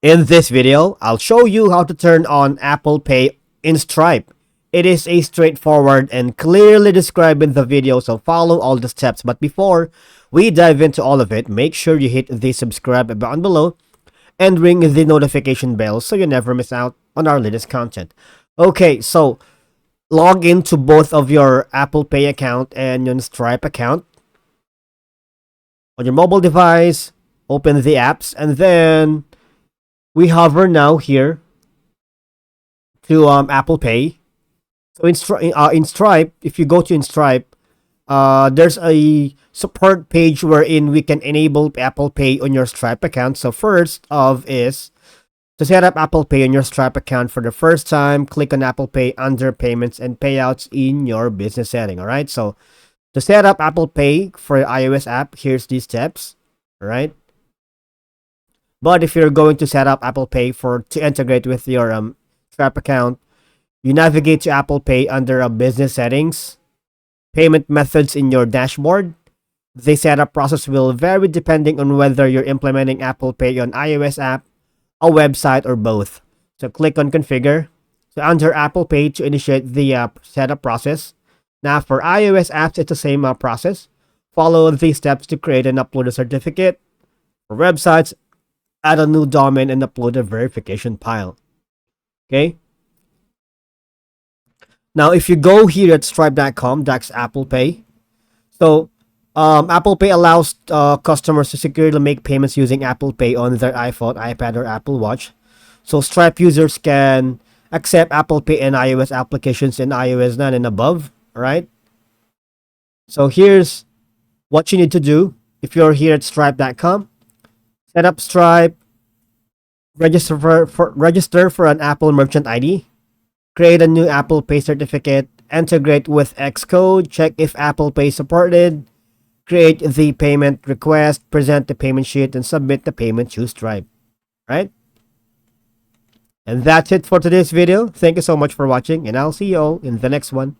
In this video, I'll show you how to turn on Apple Pay in Stripe. It is a straightforward and clearly described in the video, so follow all the steps. But before we dive into all of it, make sure you hit the subscribe button below and ring the notification bell so you never miss out on our latest content. Okay, so log into both of your Apple Pay account and your Stripe account on your mobile device. Open the apps, and then we hover now here to Apple Pay. So in Stripe, if you go to in Stripe, there's a support page wherein we can enable Apple Pay on your Stripe account. So first of is to set up Apple Pay on your Stripe account for the first time, click on Apple Pay under payments and payouts in your business setting. All right. So to set up Apple Pay for your iOS app, here's these steps. All right. But if you're going to set up Apple Pay to integrate with your Stripe account, you navigate to Apple Pay under business settings, payment methods in your dashboard. The setup process will vary depending on whether you're implementing Apple Pay on iOS app, a website, or both. So click on configure. So under Apple Pay to initiate the setup process. Now for iOS apps, it's the same process. Follow these steps to create and upload a certificate. For websites, add a new domain and upload a verification file. Okay. Now, if you go here at stripe.com, that's Apple Pay. So, Apple Pay allows customers to securely make payments using Apple Pay on their iPhone, iPad, or Apple Watch. So, Stripe users can accept Apple Pay and iOS applications in iOS 9 and above. All right. So, here's what you need to do. If you're here at stripe.com, set up Stripe, register for an Apple Merchant ID, create a new Apple Pay certificate, integrate with Xcode, check if Apple Pay supported, create the payment request, present the payment sheet, and submit the payment to Stripe. Right? And that's it for today's video. Thank you so much for watching, and I'll see you all in the next one.